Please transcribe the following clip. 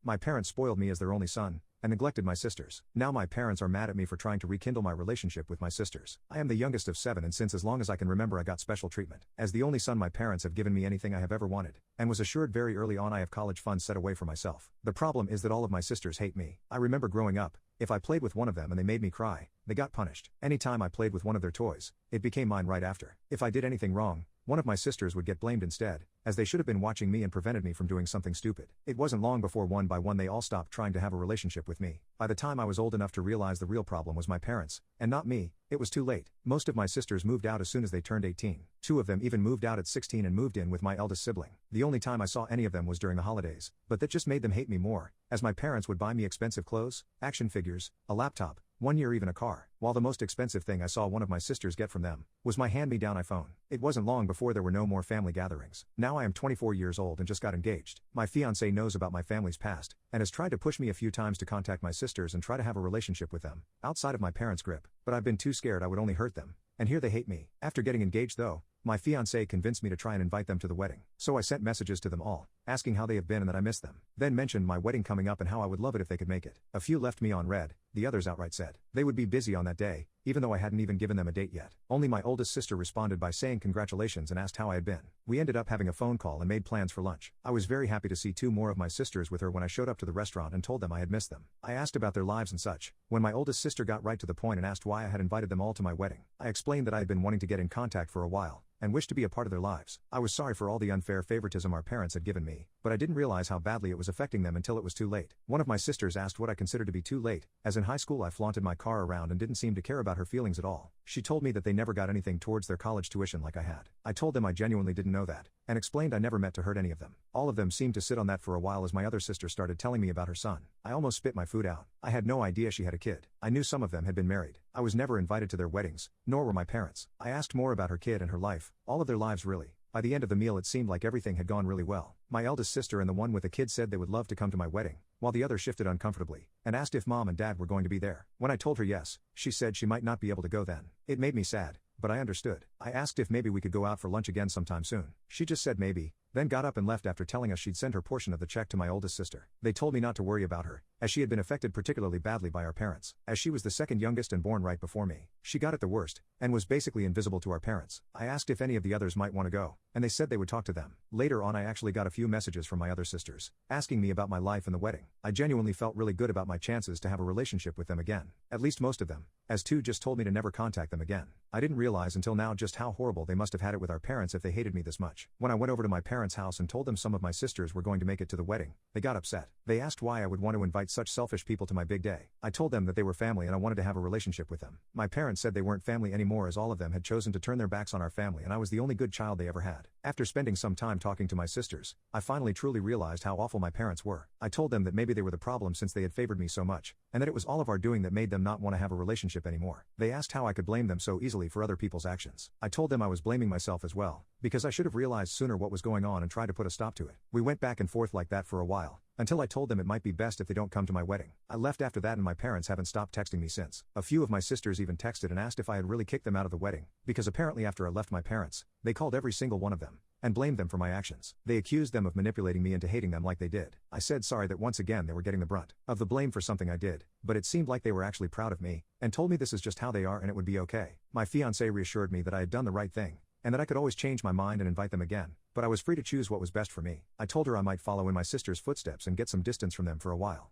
My parents spoiled me as their only son, and neglected my sisters. Now my parents are mad at me for trying to rekindle my relationship with my sisters. I am the youngest of 7 and since as long as I can remember I got special treatment. As the only son my parents have given me anything I have ever wanted, and was assured very early on I have college funds set away for myself. The problem is that all of my sisters hate me. I remember growing up, if I played with one of them and they made me cry, they got punished. Anytime I played with one of their toys, it became mine right after. If I did anything wrong, one of my sisters would get blamed instead, as they should have been watching me and prevented me from doing something stupid. It wasn't long before one by one they all stopped trying to have a relationship with me. By the time I was old enough to realize the real problem was my parents, and not me, it was too late. Most of my sisters moved out as soon as they turned 18. 2 of them even moved out at 16 and moved in with my eldest sibling. The only time I saw any of them was during the holidays, but that just made them hate me more, as my parents would buy me expensive clothes, action figures, a laptop, one year even a car, while the most expensive thing I saw one of my sisters get from them was my hand-me-down iPhone. It wasn't long before there were no more family gatherings. Now I am 24 years old and just got engaged. My fiancé knows about my family's past, and has tried to push me a few times to contact my sisters and try to have a relationship with them, outside of my parents' grip, but I've been too scared I would only hurt them. And here they hate me. After getting engaged though, my fiancé convinced me to try and invite them to the wedding. So I sent messages to them all, asking how they have been and that I miss them. Then mentioned my wedding coming up and how I would love it if they could make it. A few left me on red, the others outright said they would be busy on that day, even though I hadn't even given them a date yet. Only my oldest sister responded by saying congratulations and asked how I had been. We ended up having a phone call and made plans for lunch. I was very happy to see 2 more of my sisters with her when I showed up to the restaurant and told them I had missed them. I asked about their lives and such, when my oldest sister got right to the point and asked why I had invited them all to my wedding. I explained that I had been wanting to get in contact for a while, and wished to be a part of their lives. I was sorry for all the unfair favoritism our parents had given me, but I didn't realize how badly it was affecting them until it was too late. One of my sisters asked what I considered to be too late, as in high school I flaunted my car around and didn't seem to care about her feelings at all. She told me that they never got anything towards their college tuition like I had. I told them I genuinely didn't know that, and explained I never meant to hurt any of them. All of them seemed to sit on that for a while as my other sister started telling me about her son. I almost spit my food out. I had no idea she had a kid. I knew some of them had been married. I was never invited to their weddings, nor were my parents. I asked more about her kid and her life, all of their lives really. By the end of the meal it seemed like everything had gone really well. My eldest sister and the one with the kid said they would love to come to my wedding, while the other shifted uncomfortably, and asked if mom and dad were going to be there. When I told her yes, she said she might not be able to go then. It made me sad, but I understood. I asked if maybe we could go out for lunch again sometime soon. She just said maybe, then got up and left after telling us she'd send her portion of the check to my oldest sister. They told me not to worry about her, as she had been affected particularly badly by our parents. As she was the second youngest and born right before me, she got it the worst, and was basically invisible to our parents. I asked if any of the others might want to go, and they said they would talk to them. Later on I actually got a few messages from my other sisters, asking me about my life and the wedding. I genuinely felt really good about my chances to have a relationship with them again. At least most of them, as 2 just told me to never contact them again. I didn't realize until now just how horrible they must have had it with our parents if they hated me this much. When I went over to my parents' house and told them some of my sisters were going to make it to the wedding, they got upset. They asked why I would want to invite such selfish people to my big day. I told them that they were family and I wanted to have a relationship with them. My parents said they weren't family anymore as all of them had chosen to turn their backs on our family and I was the only good child they ever had. After spending some time talking to my sisters, I finally truly realized how awful my parents were. I told them that maybe they were the problem since they had favored me so much, and that it was all of our doing that made them not want to have a relationship anymore. They asked how I could blame them so easily for other people's actions. I told them I was blaming myself as well, because I should have realized sooner what was going on and tried to put a stop to it. We went back and forth like that for a while, until I told them it might be best if they don't come to my wedding. I left after that and my parents haven't stopped texting me since. A few of my sisters even texted and asked if I had really kicked them out of the wedding, because apparently after I left my parents, they called every single one of them, and blamed them for my actions. They accused them of manipulating me into hating them like they did. I said sorry that once again they were getting the brunt of the blame for something I did, but it seemed like they were actually proud of me, and told me this is just how they are and it would be okay. My fiancé reassured me that I had done the right thing, and that I could always change my mind and invite them again, but I was free to choose what was best for me. I told her I might follow in my sister's footsteps and get some distance from them for a while.